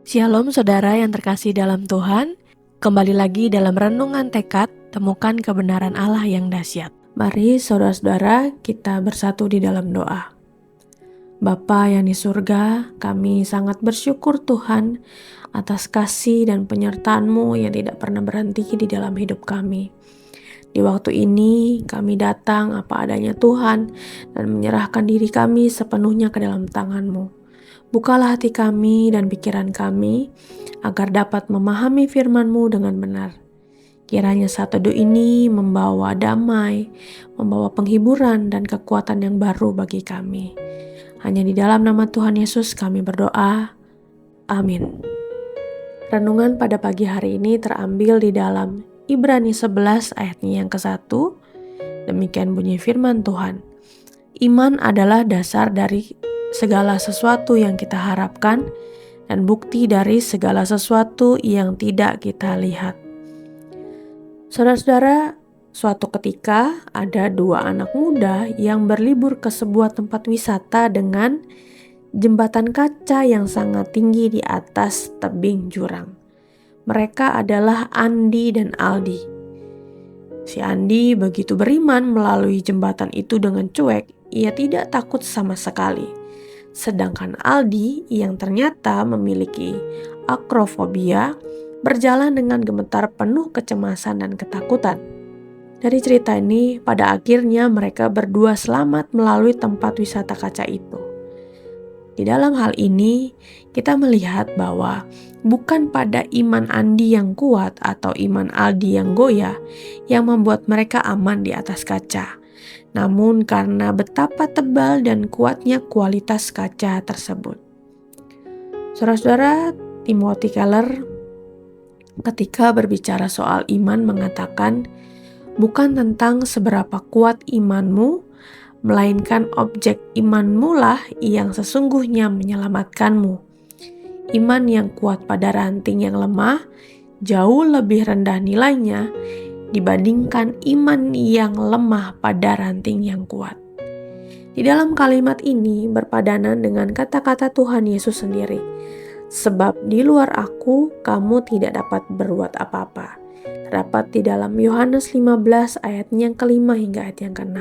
Shalom saudara yang terkasih dalam Tuhan, kembali lagi dalam renungan tekad, temukan kebenaran Allah yang dahsyat. Mari saudara-saudara kita bersatu di dalam doa. Bapa yang di surga, kami sangat bersyukur Tuhan atas kasih dan penyertaan-Mu yang tidak pernah berhenti di dalam hidup kami. Di waktu ini kami datang apa adanya Tuhan dan menyerahkan diri kami sepenuhnya ke dalam tangan-Mu. Bukalah hati kami dan pikiran kami agar dapat memahami firman-Mu dengan benar. Kiranya saat teduh ini membawa damai, membawa penghiburan dan kekuatan yang baru bagi kami. Hanya di dalam nama Tuhan Yesus kami berdoa. Amin. Renungan pada pagi hari ini terambil di dalam Ibrani 11 ayatnya yang ke-1. Demikian bunyi firman Tuhan. Iman adalah dasar dari segala sesuatu yang kita harapkan dan bukti dari segala sesuatu yang tidak kita lihat. Saudara-saudara, suatu ketika ada dua anak muda yang berlibur ke sebuah tempat wisata dengan jembatan kaca yang sangat tinggi di atas tebing jurang. Mereka adalah Andi dan Aldi. Si Andi begitu beriman melalui jembatan itu dengan cuek, ia tidak takut sama sekali. Sedangkan Aldi yang ternyata memiliki akrofobia berjalan dengan gemetar penuh kecemasan dan ketakutan. Dari cerita ini, pada akhirnya mereka berdua selamat melalui tempat wisata kaca itu. Di dalam hal ini, kita melihat bahwa bukan pada iman Andi yang kuat atau iman Aldi yang goyah yang membuat mereka aman di atas kaca. Namun karena betapa tebal dan kuatnya kualitas kaca tersebut. Saudara-saudara, Timothy Keller ketika berbicara soal iman mengatakan, bukan tentang seberapa kuat imanmu, melainkan objek imanmu lah yang sesungguhnya menyelamatkanmu. Iman yang kuat pada ranting yang lemah jauh lebih rendah nilainya dibandingkan iman yang lemah pada ranting yang kuat. Di dalam kalimat ini berpadanan dengan kata-kata Tuhan Yesus sendiri. Sebab di luar aku, kamu tidak dapat berbuat apa-apa. Terdapat di dalam Yohanes 15 ayatnya yang ke-5 hingga ayat yang ke-6.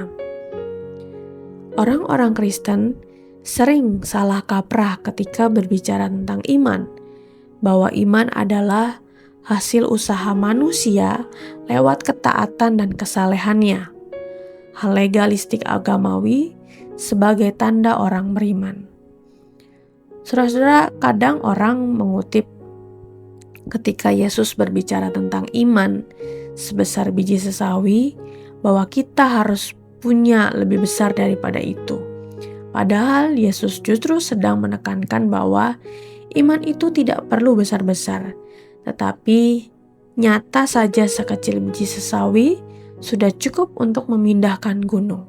Orang-orang Kristen sering salah kaprah ketika berbicara tentang iman. Bahwa iman adalah hasil usaha manusia lewat ketaatan dan kesalehannya. Hal legalistik agamawi sebagai tanda orang beriman. Saudara-saudara, kadang orang mengutip ketika Yesus berbicara tentang iman sebesar biji sesawi bahwa kita harus punya lebih besar daripada itu. Padahal Yesus justru sedang menekankan bahwa iman itu tidak perlu besar-besar, tetapi nyata saja sekecil biji sesawi sudah cukup untuk memindahkan gunung.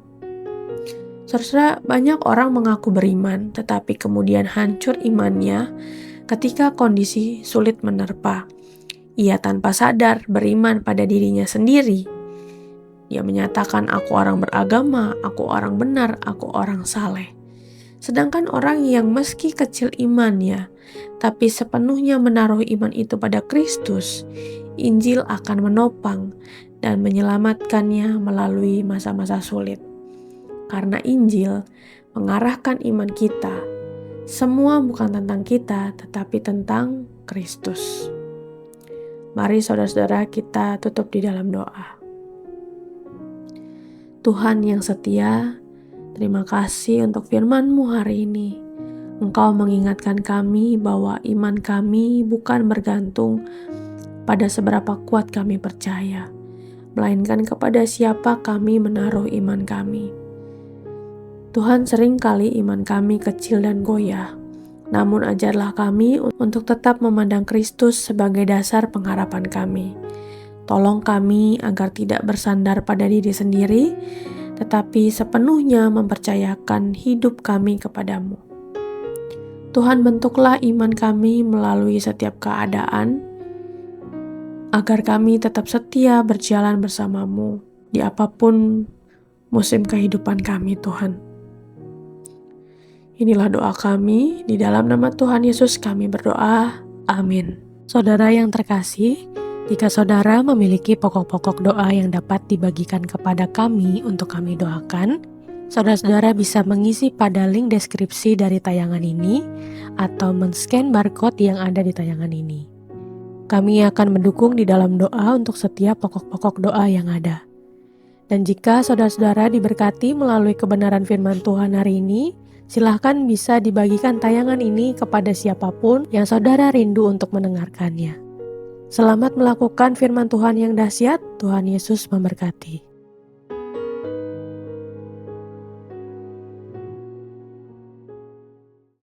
Saudara, banyak orang mengaku beriman tetapi kemudian hancur imannya ketika kondisi sulit menerpa. Ia tanpa sadar beriman pada dirinya sendiri. Ia menyatakan aku orang beragama, aku orang benar, aku orang saleh. Sedangkan orang yang meski kecil imannya, tapi sepenuhnya menaruh iman itu pada Kristus, Injil akan menopang dan menyelamatkannya melalui masa-masa sulit. Karena Injil mengarahkan iman kita, semua bukan tentang kita, tetapi tentang Kristus. Mari saudara-saudara kita tutup di dalam doa. Tuhan yang setia, terima kasih untuk firman-Mu hari ini. Engkau mengingatkan kami bahwa iman kami bukan bergantung pada seberapa kuat kami percaya, melainkan kepada siapa kami menaruh iman kami. Tuhan, seringkali iman kami kecil dan goyah, namun ajarlah kami untuk tetap memandang Kristus sebagai dasar pengharapan kami. Tolong kami agar tidak bersandar pada diri sendiri, tetapi sepenuhnya mempercayakan hidup kami kepadamu. Tuhan, bentuklah iman kami melalui setiap keadaan, agar kami tetap setia berjalan bersamamu di apapun musim kehidupan kami, Tuhan. Inilah doa kami, di dalam nama Tuhan Yesus kami berdoa. Amin. Saudara yang terkasih, jika saudara memiliki pokok-pokok doa yang dapat dibagikan kepada kami untuk kami doakan, saudara-saudara bisa mengisi pada link deskripsi dari tayangan ini atau men-scan barcode yang ada di tayangan ini. Kami akan mendukung di dalam doa untuk setiap pokok-pokok doa yang ada. Dan jika saudara-saudara diberkati melalui kebenaran firman Tuhan hari ini, silahkan bisa dibagikan tayangan ini kepada siapapun yang saudara rindu untuk mendengarkannya. Selamat melakukan firman Tuhan yang dahsyat. Tuhan Yesus memberkati.